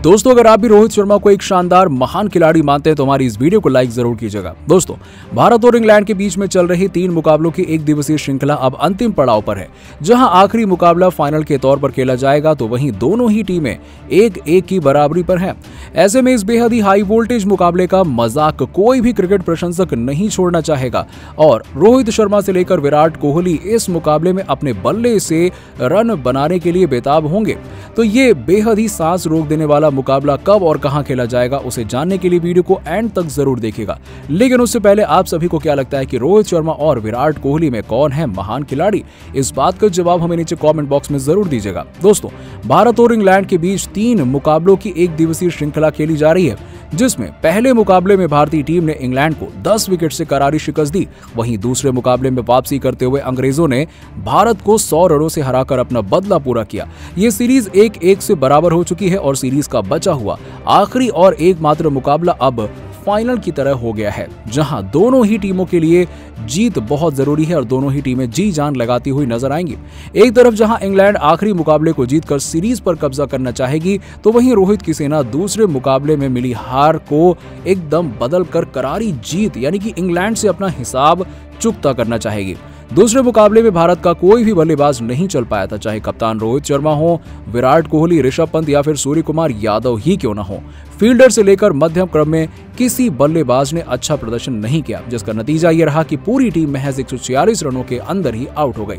दोस्तों, अगर आप भी रोहित शर्मा को एक शानदार महान खिलाड़ी मानते हैं तो हमारी इस वीडियो को लाइक जरूर कीजिएगा। दोस्तों, भारत और इंग्लैंड के बीच में चल रही 3 मुकाबलों की एक दिवसीय श्रृंखला अब अंतिम पड़ाव पर है। जहां आखिरी मुकाबला फाइनल के तौर पर खेला जाएगा तो वहीं दोनों ही टीमें 1-1 की बराबरी पर हैं। ऐसे में इस बेहद ही हाई वोल्टेज मुकाबले का मजाक कोई भी क्रिकेट प्रशंसक नहीं छोड़ना चाहेगा और रोहित शर्मा से लेकर विराट कोहली इस मुकाबले में अपने बल्ले से रन बनाने के लिए बेताब होंगे। तो ये बेहद ही सांस रोक देने वाला मुकाबला कब और कहां खेला जाएगा उसे जानने के लिए वीडियो को एंड तक जरूर देखिएगा। लेकिन उससे पहले आप सभी को क्या लगता है कि रोहित शर्मा और विराट कोहली में कौन है महान खिलाड़ी? इस बात का जवाब हमें नीचे कमेंट बॉक्स में जरूर दीजिएगा। दोस्तों, भारत और इंग्लैंड के बीच 3 मुकाबलों की एक दिवसीय श्रृंखला खेली जा रही है, जिसमें पहले मुकाबले में भारतीय टीम ने इंग्लैंड को 10 विकेट से करारी शिकस्त दी। वहीं दूसरे मुकाबले में वापसी करते हुए अंग्रेजों ने भारत को 100 रनों से हराकर अपना बदला पूरा किया। ये सीरीज 1-1 से बराबर हो चुकी है और सीरीज का बचा हुआ आखिरी और एकमात्र मुकाबला अब फाइनल की तरह हो गया है, जहां दोनों ही टीमों के लिए जीत बहुत जरूरी है और दोनों ही टीमें जी जान लगाती हुई नजर आएंगी। एक तरफ जहां इंग्लैंड आखिरी मुकाबले को जीतकर सीरीज पर कब्जा करना चाहेगी, तो वहीं रोहित की सेना दूसरे मुकाबले में मिली हार को एकदम बदलकर करारी जीत यानी कि इंग्लैंड से अपना हिसाब चुकता करना चाहेगी। दूसरे मुकाबले में भारत का कोई भी बल्लेबाज नहीं चल पाया था, चाहे कप्तान रोहित शर्मा हो, विराट कोहली, ऋषभ पंत या फिर सूर्य कुमार यादव ही क्यों न हो। फील्डर से लेकर मध्यम क्रम में किसी बल्लेबाज ने अच्छा प्रदर्शन नहीं किया, जिसका नतीजा ये रहा कि पूरी टीम महज 146 रनों के अंदर ही आउट हो गई।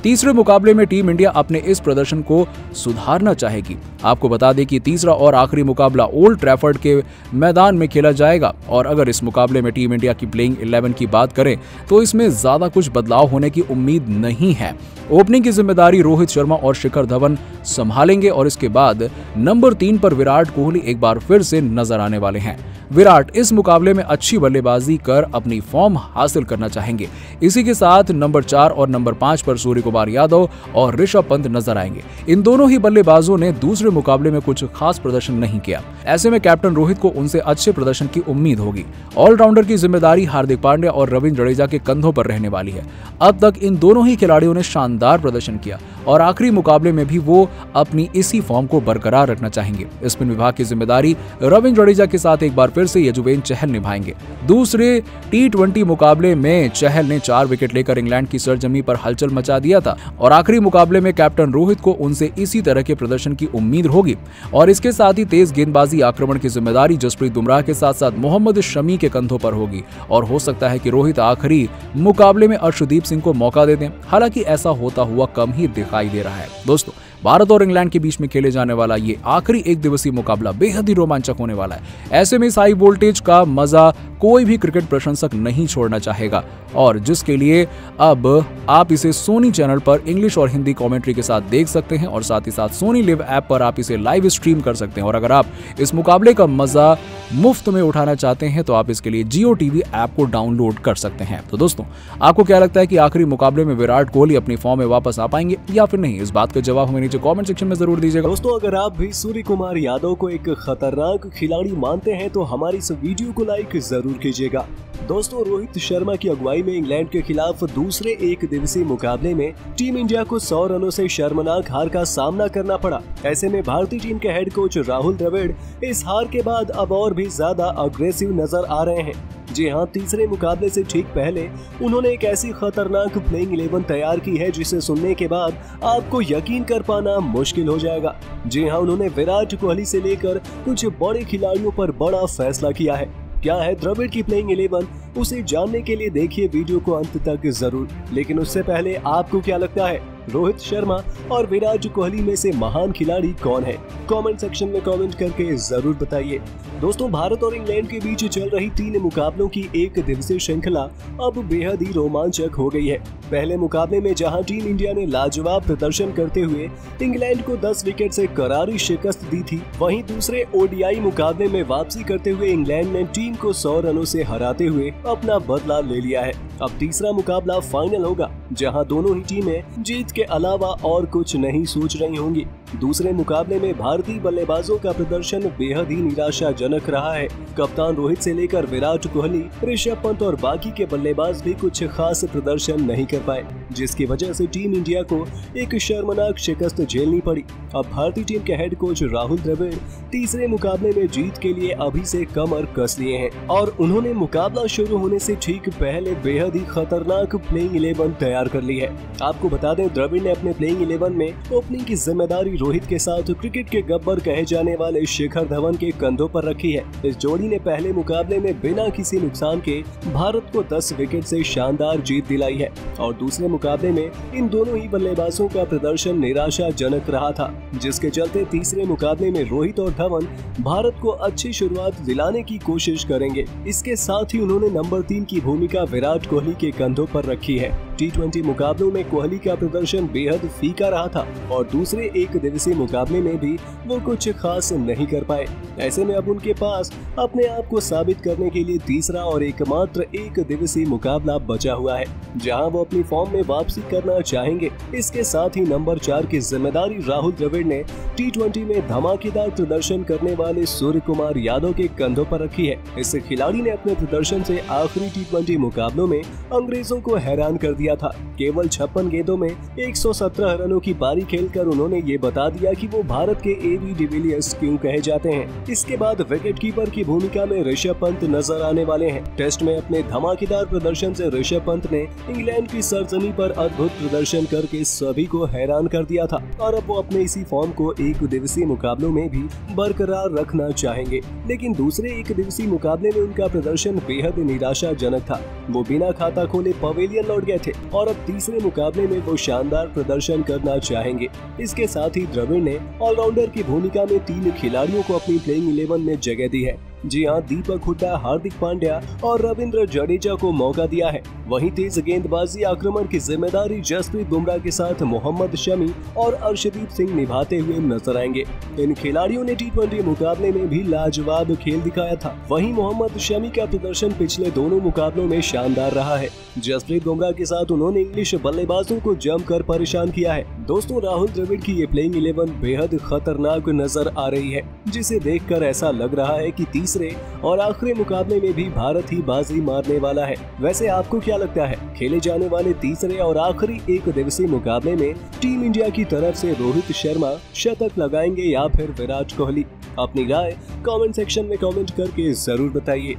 तीसरे मुकाबले में टीम इंडिया अपने इस प्रदर्शन को सुधारना चाहेगी। आपको बता दें कि तीसरा और आखिरी मुकाबला ओल्ड ट्रैफर्ड के मैदान में खेला जाएगा और अगर इस मुकाबले में टीम इंडिया की प्लेइंग 11 की बात करें तो इसमें ज्यादा कुछ बदलाव होने की उम्मीद नहीं है। ओपनिंग की जिम्मेदारी रोहित शर्मा और शिखर धवन संभालेंगे और इसके बाद नंबर 3 पर विराट कोहली एक बार फिर से नजर आने वाले हैं। विराट इस मुकाबले में अच्छी बल्लेबाजी कर अपनी फॉर्म हासिल करना चाहेंगे। इसी के साथ नंबर 4 और नंबर 5 पर सूर्य कुमार यादव और ऋषभ पंत नजर आएंगे। इन दोनों ही बल्लेबाजों ने दूसरे मुकाबले में कुछ खास प्रदर्शन नहीं किया। ऐसे में कैप्टन रोहित को उनसे अच्छे प्रदर्शन की उम्मीद होगी। ऑलराउंडर की जिम्मेदारी हार्दिक पांड्या और रविंद्र जडेजा के कंधों पर रहने वाली है। अब तक इन दोनों ही खिलाड़ियों ने शानदार प्रदर्शन किया और आखिरी मुकाबले में भी वो अपनी इसी फॉर्म को बरकरार रखना चाहेंगे। स्पिन विभाग की जिम्मेदारी रविंद्र जडेजा के साथ एक बार फिर से यजुवेंद्र चहल निभाएंगे। दूसरे T20 मुकाबले में चहल ने 4 विकेट लेकर इंग्लैंड की सरजमी पर हलचल मचा दिया था और आखिरी मुकाबले में कैप्टन रोहित को उनसे इसी तरह के प्रदर्शन की उम्मीद होगी और इसके साथ ही तेज गेंदबाजी आक्रमण की जिम्मेदारी जसप्रीत बुमराह के साथ साथ मोहम्मद शमी के कंधों पर होगी और हो सकता है कि रोहित आखिरी मुकाबले में अर्शदीप सिंह को मौका दे दें। हालांकि ऐसा होता हुआ कम ही दिखाई दे रहा है। दोस्तों, भारत और इंग्लैंड के बीच में खेले जाने वाला ये आखिरी एक दिवसीय मुकाबला बेहद ही रोमांचक होने वाला है। ऐसे में इस हाई वोल्टेज का मजा कोई भी क्रिकेट प्रशंसक नहीं छोड़ना चाहेगा और जिसके लिए अब आप इसे सोनी चैनल पर इंग्लिश और हिंदी कमेंट्री के साथ देख सकते हैं और साथ ही साथ सोनी लिव ऐप पर आप इसे लाइव स्ट्रीम कर सकते हैं। और अगर आप इस मुकाबले का मजा मुफ्त में उठाना चाहते हैं तो आप इसके लिए जियो टीवी ऐप को डाउनलोड कर सकते हैं। तो दोस्तों, आपको क्या लगता है कि आखिरी मुकाबले में विराट कोहली अपनी फॉर्म में वापस आ पाएंगे या फिर नहीं? इस बात का जवाब हमें नीचे कमेंट सेक्शन में जरूर दीजिएगा। दोस्तों, अगर आप भी सूर्य कुमार यादव को एक खतरनाक खिलाड़ी मानते हैं तो हमारी इस वीडियो को लाइक जरूर कीजिएगा। दोस्तों, रोहित शर्मा की अगुवाई में इंग्लैंड के खिलाफ दूसरे एक दिवसीय मुकाबले में टीम इंडिया को 100 रनों से शर्मनाक हार का सामना करना पड़ा। ऐसे में भारतीय टीम के हेड कोच राहुल द्रविड़ इस हार के बाद अब और भी ज्यादा अग्रेसिव नजर आ रहे हैं। जी हां, तीसरे मुकाबले से ठीक पहले उन्होंने एक ऐसी खतरनाक प्लेइंग 11 तैयार की है जिसे सुनने के बाद आपको यकीन कर पाना मुश्किल हो जाएगा। जी हां, उन्होंने विराट कोहली से लेकर कुछ बड़े खिलाड़ियों पर बड़ा फैसला किया है। क्या है द्रविड़ की प्लेइंग 11, उसे जानने के लिए देखिए वीडियो को अंत तक जरूर। लेकिन उससे पहले आपको क्या लगता है, रोहित शर्मा और विराट कोहली में से महान खिलाड़ी कौन है? कमेंट सेक्शन में कमेंट करके जरूर बताइए। दोस्तों, भारत और इंग्लैंड के बीच चल रही 3 मुकाबलों की एक दिवसीय श्रृंखला अब बेहद ही रोमांचक हो गई है। पहले मुकाबले में जहां टीम इंडिया ने लाजवाब प्रदर्शन करते हुए इंग्लैंड को 10 विकेट से करारी शिकस्त दी थी, वहीं दूसरे ODI मुकाबले में वापसी करते हुए इंग्लैंड ने टीम को 100 रनों से हराते हुए अपना बदला ले लिया है। अब तीसरा मुकाबला फाइनल होगा, जहां दोनों ही टीमें जीत के अलावा और कुछ नहीं सोच रही होंगी। दूसरे मुकाबले में भारतीय बल्लेबाजों का प्रदर्शन बेहद ही निराशाजनक रहा है। कप्तान रोहित से लेकर विराट कोहली, ऋषभ पंत और बाकी के बल्लेबाज भी कुछ खास प्रदर्शन नहीं कर पाए, जिसकी वजह से टीम इंडिया को एक शर्मनाक शिकस्त झेलनी पड़ी। अब भारतीय टीम के हेड कोच राहुल द्रविड़ तीसरे मुकाबले में जीत के लिए अभी से कमर कस लिए हैं और उन्होंने मुकाबला शुरू होने से ठीक पहले बेहद ही खतरनाक प्लेइंग 11 तैयार कर ली है। आपको बता दें, द्रविड़ ने अपने प्लेइंग 11 में ओपनिंग की जिम्मेदारी रोहित के साथ क्रिकेट के गब्बर कहे जाने वाले शिखर धवन के कंधों पर रखी है। इस जोड़ी ने पहले मुकाबले में बिना किसी नुकसान के भारत को 10 विकेट से शानदार जीत दिलाई है और दूसरे मुकाबले में इन दोनों ही बल्लेबाजों का प्रदर्शन निराशाजनक रहा था, जिसके चलते तीसरे मुकाबले में रोहित और धवन भारत को अच्छी शुरुआत दिलाने की कोशिश करेंगे। इसके साथ ही उन्होंने नंबर 3 की भूमिका विराट कोहली के कंधों पर रखी है। T20 मुकाबलों में कोहली का प्रदर्शन बेहद फीका रहा था और दूसरे एक दिवसीय मुकाबले में भी वो कुछ खास नहीं कर पाए। ऐसे में अब उनके पास अपने आप को साबित करने के लिए तीसरा और एकमात्र एक दिवसीय मुकाबला बचा हुआ है, जहां वो अपनी फॉर्म में वापसी करना चाहेंगे। इसके साथ ही नंबर 4 की जिम्मेदारी राहुल द्रविड़ ने T20 में धमाकेदार प्रदर्शन करने वाले सूर्य कुमार यादव के कंधों पर रखी है। इस खिलाड़ी ने अपने प्रदर्शन से आखिरी T20 मुकाबलों में अंग्रेजों को हैरान कर दिया था। केवल 56 गेंदों में 117 रनों की पारी खेलकर उन्होंने ये बता दिया कि वो भारत के AB डिविलियर्स क्यों कहे जाते हैं। इसके बाद विकेटकीपर की भूमिका में ऋषभ पंत नजर आने वाले हैं। टेस्ट में अपने धमाकेदार प्रदर्शन से ऋषभ पंत ने इंग्लैंड की सरजमी पर अद्भुत प्रदर्शन करके सभी को हैरान कर दिया था और अब वो अपने इसी फॉर्म को एक दिवसीय मुकाबलों में भी बरकरार रखना चाहेंगे। लेकिन दूसरे एक दिवसीय मुकाबले में उनका प्रदर्शन बेहद निराशाजनक था। वो बिना खाता खोले पवेलियन लौट गए थे और अब तीसरे मुकाबले में वो शानदार प्रदर्शन करना चाहेंगे। इसके साथ ही द्रविड़ ने ऑलराउंडर की भूमिका में 3 खिलाड़ियों को अपनी प्लेइंग 11 में जगह दी है। जी हां, दीपक हुड्डा, हार्दिक पांड्या और रविंद्र जडेजा को मौका दिया है। वहीं तेज गेंदबाजी आक्रमण की जिम्मेदारी जसप्रीत बुमराह के साथ मोहम्मद शमी और अर्शदीप सिंह निभाते हुए नजर आएंगे। इन खिलाड़ियों ने T20 मुकाबले में भी लाजवाब खेल दिखाया था। वहीं मोहम्मद शमी का प्रदर्शन पिछले दोनों मुकाबलों में शानदार रहा है। जसप्रीत बुमराह के साथ उन्होंने इंग्लिश बल्लेबाजों को जमकर परेशान किया है। दोस्तों, राहुल द्रविड़ की ये प्लेइंग 11 बेहद खतरनाक नजर आ रही है, जिसे देखकर ऐसा लग रहा है कि तीसरे और आखिरी मुकाबले में भी भारत ही बाजी मारने वाला है। वैसे आपको क्या लगता है, खेले जाने वाले तीसरे और आखिरी एक दिवसीय मुकाबले में टीम इंडिया की तरफ से रोहित शर्मा शतक लगाएंगे या फिर विराट कोहली? अपनी राय कमेंट सेक्शन में कमेंट करके जरूर बताइए।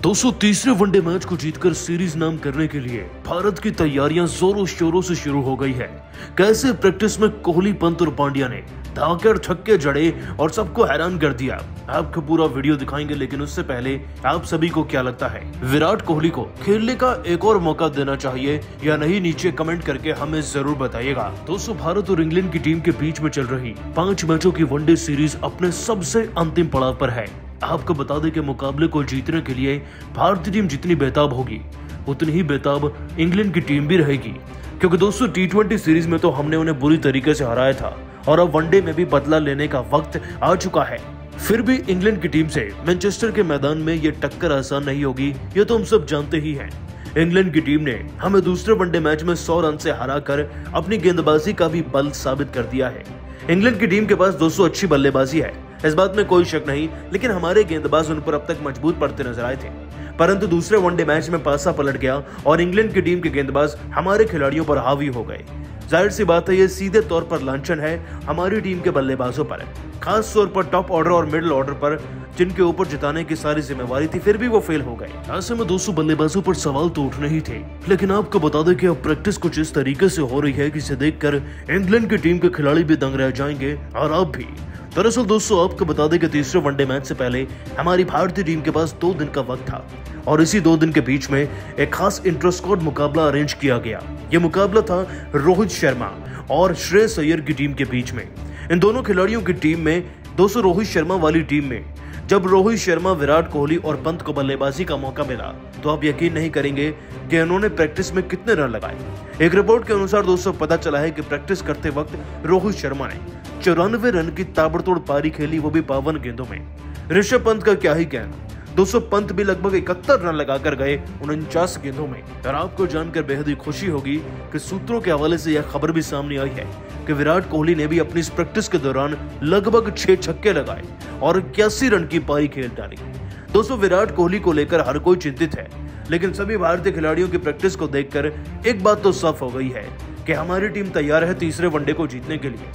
230वें वनडे मैच को जीतकर सीरीज नाम करने के लिए भारत की तैयारियां जोरों शोरों से शुरू हो गई है। कैसे प्रैक्टिस में कोहली, पंत और पांड्या ने धाकड़ छक्के जड़े और सबको हैरान कर दिया। आपको पूरा वीडियो दिखाएंगे, लेकिन उससे पहले आप सभी को क्या लगता है, विराट कोहली को खेलने का एक और मौका देना चाहिए या नहीं? नीचे कमेंट करके हमें जरूर बताइएगा। दोस्तों, भारत और इंग्लैंड की टीम के बीच में चल रही 5 मैचों की वनडे सीरीज अपने सबसे अंतिम पड़ाव पर है। आपको बता दें कि मुकाबले को जीतने के लिए भारतीय टीम जितनी बेताब होगी, उतनी ही बेताब इंग्लैंड की टीम भी रहेगी, क्योंकि दोस्तों T20 सीरीज में तो हमने उन्हें बुरी तरीके से हराया था और अब वनडे में भी बदला लेने का वक्त आ चुका है। फिर भी इंग्लैंड की टीम से मैनचेस्टर के मैदान में ये टक्कर आसान नहीं होगी, ये तो हम सब जानते ही हैं। इंग्लैंड की टीम ने हमें दूसरे वनडे मैच में 100 रन से हराकर अपनी गेंदबाजी का भी बल साबित कर दिया है। इंग्लैंड की टीम के पास 200 अच्छी बल्लेबाजी है, इस बात में कोई शक नहीं, लेकिन हमारे गेंदबाज उन पर अब तक मजबूत पड़ते नजर आए थे। परंतु दूसरे वनडे मैच में पासा पलट गया और इंग्लैंड की टीम के गेंदबाज हमारे खिलाड़ियों पर हावी हो गए। जाहिर सी बात है, ये सीधे तौर पर लांछन है हमारी टीम के बल्लेबाजों पर, खास तौर पर टॉप ऑर्डर और मिडिल ऑर्डर पर, जिनके ऊपर जिताने की सारी जिम्मेवारी थी, फिर भी वो फेल हो गए। ऐसे में 200 बल्लेबाजों पर सवाल तो उठने ही थे, लेकिन आपको बता दें कि अब प्रैक्टिस कुछ इस तरीके से हो रही है कि इसे देखकर इंग्लैंड की टीम के खिलाड़ी भी दंग रह जाएंगे और आप भी। दरअसल दोस्तों, आपको बता दें कि तीसरे वनडे मैच से पहले हमारी भारतीय टीम के पास 2 दिन का वक्त था और इसी 2 दिन के बीच में एक खास इंटर स्क्वाड मुकाबला अरेंज किया गया। यह मुकाबला था रोहित शर्मा और श्रेयस अय्यर की टीम के बीच में। इन दोनों खिलाड़ियों की टीम में, दोस्तों रोहित शर्मा वाली टीम में जब रोहित शर्मा, विराट कोहली और पंत को बल्लेबाजी का मौका मिला तो आप यकीन नहीं करेंगे कि उन्होंने प्रैक्टिस में कितने रन लगाए। एक रिपोर्ट के अनुसार दोस्तों पता चला है कि प्रैक्टिस करते वक्त रोहित शर्मा ने 94 रन की ताबड़तोड़ पारी खेली, वो भी 52 गेंदों में। ऋषभ पंत का क्या ही कहना, 200 पंत भी लगभग 71 रन लगाकर गए 49 गेंदों में। और आपको जानकर बेहद ही खुशी होगी कि सूत्रों के हवाले से यह खबर भी सामने आई है कि विराट कोहली ने भी अपनी इस प्रैक्टिस के दौरान लगभग 6 छक्के लगाए और 81 रन की पारी खेल डाली। दोस्तों, विराट कोहली को लेकर हर कोई चिंतित है, लेकिन सभी भारतीय खिलाड़ियों की प्रैक्टिस को देखकर एक बात तो साफ हो गई है कि हमारी टीम तैयार है तीसरे वनडे को जीतने के लिए।